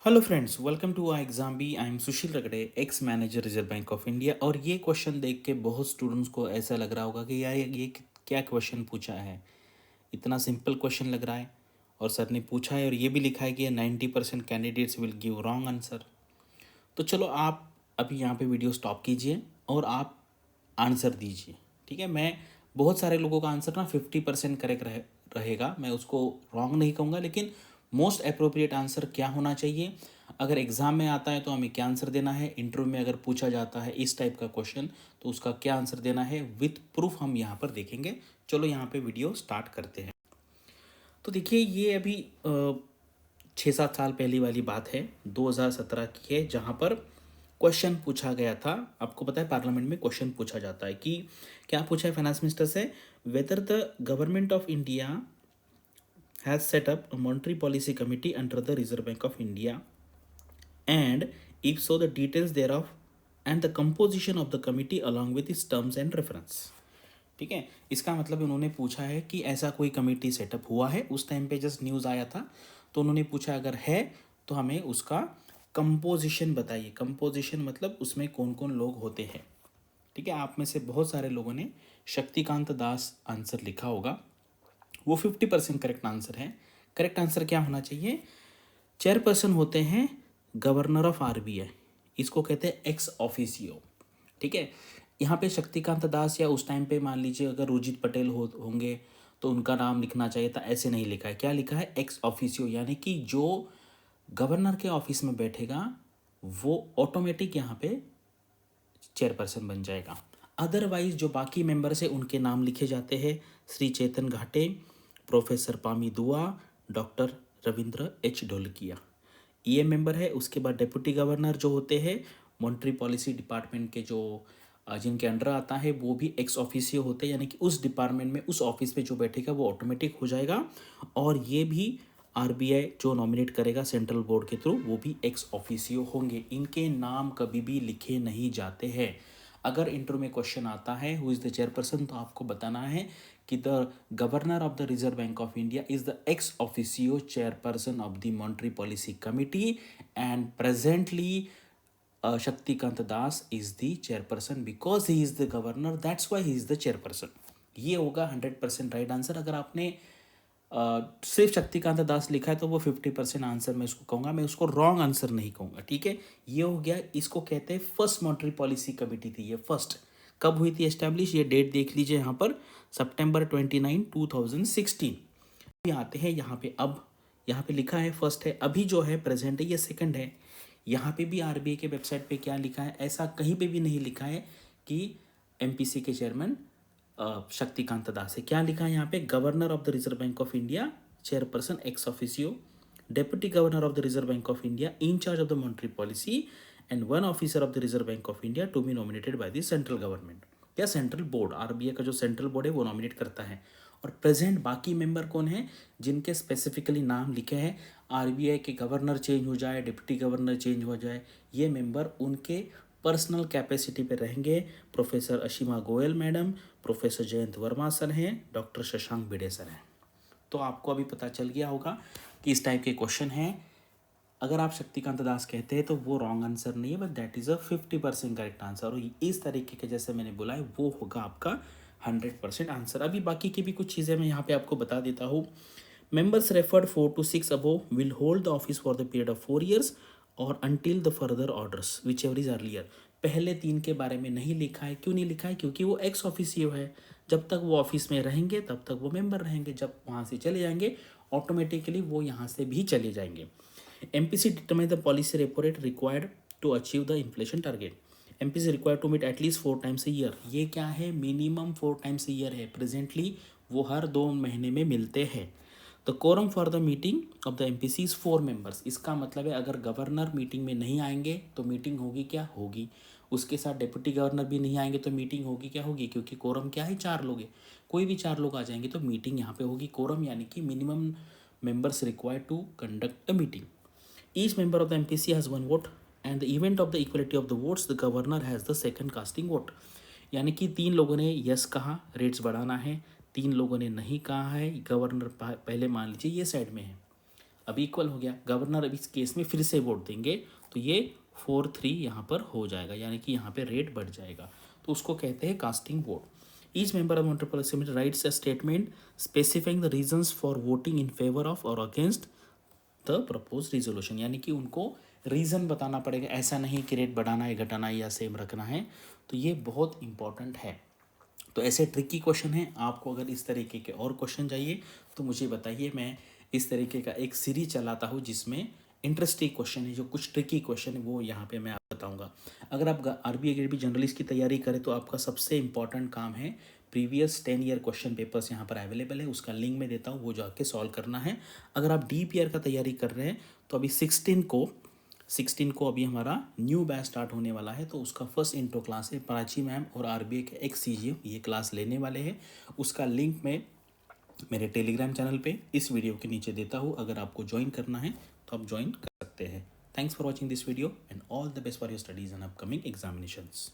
Hello friends, welcome to I exam B. I am Sushil Ragade, ex manager Reserve Bank of India. और ये question देख के बहुत students को ऐसा लग रहा होगा कि यार ये क्या क्वेश्चन पूछा है। इतना सिंपल क्वेश्चन लग रहा है और सर ने पूछा है और ये भी लिखा है कि 90% candidates will give wrong answer. तो चलो आप अभी यहाँ पे वीडियो स्टॉप कीजिए और आप आंसर दीजिए। ठीक है, मैं बहुत सारे लोगों का आंसर ना 50% करेक्ट रहेगा, मैं उसको रॉन्ग नहीं कहूँगा, लेकिन मोस्ट अप्रोप्रिएट आंसर क्या होना चाहिए। अगर एग्ज़ाम में आता है तो हमें क्या आंसर देना है, इंटरव्यू में अगर पूछा जाता है इस टाइप का क्वेश्चन तो उसका क्या आंसर देना है, विथ प्रूफ हम यहाँ पर देखेंगे। चलो यहाँ पे वीडियो स्टार्ट करते हैं। तो देखिए, ये अभी 6-7 साल पहली वाली बात है, 2017 की है, जहाँ पर क्वेश्चन पूछा गया था। आपको पता है पार्लियामेंट में क्वेश्चन पूछा जाता है कि क्या पूछा है फाइनेंस मिनिस्टर से, whether the government of India has set up a monetary policy committee under the Reserve Bank of India, and if so the details thereof and the composition of the committee along with its terms and reference। ठीक है, इसका मतलब उन्होंने पूछा है कि ऐसा कोई कमेटी सेटअप हुआ है, उस टाइम पे जस्ट न्यूज़ आया था तो उन्होंने पूछा अगर है तो हमें उसका कंपोजिशन बताइए। कंपोजिशन मतलब उसमें कौन कौन लोग होते हैं। ठीक है, आप में से बहुत सारे लोगों ने शक्तिकांत दास आंसर लिखा होगा, वो 50% करेक्ट आंसर है। करेक्ट आंसर क्या होना चाहिए, चेयरपर्सन होते हैं गवर्नर ऑफ आरबीआई, इसको कहते हैं एक्स ऑफिसियो। ठीक है, यहाँ पे शक्तिकांत दास या उस टाइम पे मान लीजिए अगर रुजित पटेल होंगे तो उनका नाम लिखना चाहिए था, ऐसे नहीं लिखा है। क्या लिखा है, एक्स ऑफिसियो, यानी कि जो गवर्नर के ऑफिस में बैठेगा वो ऑटोमेटिक यहाँ पे चेयरपर्सन बन जाएगा। अदरवाइज जो बाकी मेंबर्स है उनके नाम लिखे जाते हैं, श्री चेतन घाटे, प्रोफेसर पामी दुआ, डॉक्टर रविंद्र एच ढोलकिया, ये मेंबर है। उसके बाद डिप्टी गवर्नर जो होते हैं मॉनेटरी पॉलिसी डिपार्टमेंट के, जो जिनके अंडर आता है, वो भी एक्स ऑफिसियो होते हैं, यानी कि उस डिपार्टमेंट में उस ऑफिस पे जो बैठेगा वो ऑटोमेटिक हो जाएगा। और ये भी आरबीआई जो नॉमिनेट करेगा सेंट्रल बोर्ड के थ्रू, वो भी एक्स ऑफिसियो होंगे। इनके नाम कभी भी लिखे नहीं जाते हैं। अगर इंटरव्यू में क्वेश्चन आता है हु इज़ द चेयरपर्सन, तो आपको बताना है कि the governor of the Reserve Bank of India is the ex officio chairperson of the monetary policy committee and presently Shaktikanta Das is the chairperson because he is the governor, that's why he is the chairperson. ये होगा 100% right answer. अगर आपने सिर्फ शक्तिकांत दास लिखा है तो वो 50% answer मैं उसको कहूँगा, मैं उसको रॉन्ग आंसर नहीं कहूँगा। ठीक है, ये हो गया। इसको कहते हैं फर्स्ट मॉनेटरी पॉलिसी कमेटी थी ये। फर्स्ट कब हुई थी एस्टैब्लिश, ये डेट देख लीजिए यहाँ पर, सितंबर 29, 2016। अभी आते हैं यहाँ पे, अब यहाँ पे लिखा है फर्स्ट है, अभी जो है प्रेजेंट है ये सेकंड है। यहाँ पे भी आरबीआई के वेबसाइट पे क्या लिखा है, ऐसा कहीं पे भी नहीं लिखा है कि एमपीसी के चेयरमैन शक्तिकांत दास है। क्या लिखा है यहाँ पे, governor of the Reserve Bank of India chairperson ex officio, deputy governor of the Reserve Bank of India in charge of the monetary policy and one officer of the Reserve Bank of India to be nominated by the central government या central board. RBI का जो central board है वो nominate करता है। और present बाकी member कौन है, जिनके स्पेसिफिकली नाम लिखे हैं, आरबीआई के गवर्नर चेंज हो जाए, डिप्टी गवर्नर चेंज हो जाए, ये मेंबर उनके पर्सनल कैपेसिटी पे रहेंगे। Professor Ashima Goyal madam, professor Jayant Verma sir हैं, डॉक्टर शशांक भिड़े सर हैं। तो आपको अभी पता चल गया होगा कि इस टाइप के क्वेश्चन हैं। अगर आप शक्तिकांत दास कहते हैं तो वो रॉन्ग आंसर नहीं है, but that is a 50% correct answer. और इस तरीके के जैसे मैंने बोला है वो होगा आपका 100% आंसर। अभी बाकी की भी कुछ चीज़ें मैं यहाँ पे आपको बता देता हूँ। Members referred 4 to 6 above will hold the office for the period of 4 years और until the further orders whichever is earlier। पहले 3 के बारे में नहीं लिखा है। क्यों नहीं लिखा है, क्योंकि वो एक्स ऑफिसियो है। जब तक वो ऑफिस में रहेंगे तब तक वो मेंबर रहेंगे, जब वहाँ से चले जाएंगे ऑटोमेटिकली वो यहाँ से भी चले जाएंगे। MPC determines the policy repo rate required to achieve the inflation target। MPC required to meet at least 4 times a year। ये क्या है, मिनिमम 4 times a year है। प्रेजेंटली वो हर 2 महीने में मिलते हैं। The quorum for the meeting of the MPC is 4 members. इसका मतलब है अगर गवर्नर मीटिंग में नहीं आएंगे तो मीटिंग होगी क्या, होगी। उसके साथ डिप्टी गवर्नर भी नहीं आएंगे तो मीटिंग होगी क्या, होगी, क्योंकि कोरम क्या है, 4 लोग हैं। कोई भी 4 लोग आ जाएंगे तो मीटिंग यहाँ पे होगी। कोरम यानी कि minimum members required to conduct a meeting. Each member of the MPC has one vote and the event of the equality of the votes the governor has the second casting vote। यानी कि 3 लोगों ने yes कहा rates बढ़ाना है, 3 लोगों ने नहीं कहा है, गवर्नर पहले मान लीजिए ये साइड में है, अब इक्वल हो गया, गवर्नर अब इस केस में फिर से वोट देंगे तो ये 4-3 यहाँ पर हो जाएगा, यानी कि यहाँ पे रेट बढ़ जाएगा, तो उसको कहते हैं casting vote. Each member of monetary policy committee rights a statement specifying the reasons for voting in favour of और अगेंस्ट द प्रपोज रिजोल्यूशन, यानी कि उनको रीज़न बताना पड़ेगा, ऐसा नहीं कि रेट बढ़ाना है घटाना है या सेम रखना है। तो ये बहुत इंपॉर्टेंट है। तो ऐसे ट्रिकी क्वेश्चन हैं, आपको अगर इस तरीके के और क्वेश्चन चाहिए तो मुझे बताइए, मैं इस तरीके का एक सीरीज चलाता हूँ जिसमें इंटरेस्टिंग क्वेश्चन है, जो कुछ ट्रिकी क्वेश्चन है वो यहाँ पे मैं आपको बताऊँगा। अगर आप आरबीआई ग्रेड बी जनरलिस्ट की तैयारी करें तो आपका सबसे इंपॉर्टेंट काम है, प्रीवियस 10 ईयर क्वेश्चन पेपर्स यहाँ पर अवेलेबल है, उसका लिंक मैं देता हूँ, वो जाके सॉल्व करना है। अगर आप डीपीआर का तैयारी कर रहे हैं तो अभी 16 को अभी हमारा न्यू बैच स्टार्ट होने वाला है, तो उसका फर्स्ट इंट्रो क्लास है, प्राची मैम और आरबीआई के एक्स सीजीएम ये क्लास लेने वाले हैं। उसका लिंक मैं मेरे टेलीग्राम चैनल पे इस वीडियो के नीचे देता हूँ, अगर आपको ज्वाइन करना है तो आप ज्वाइन कर सकते हैं। Thanks for watching this video and all the best for your studies and upcoming examinations.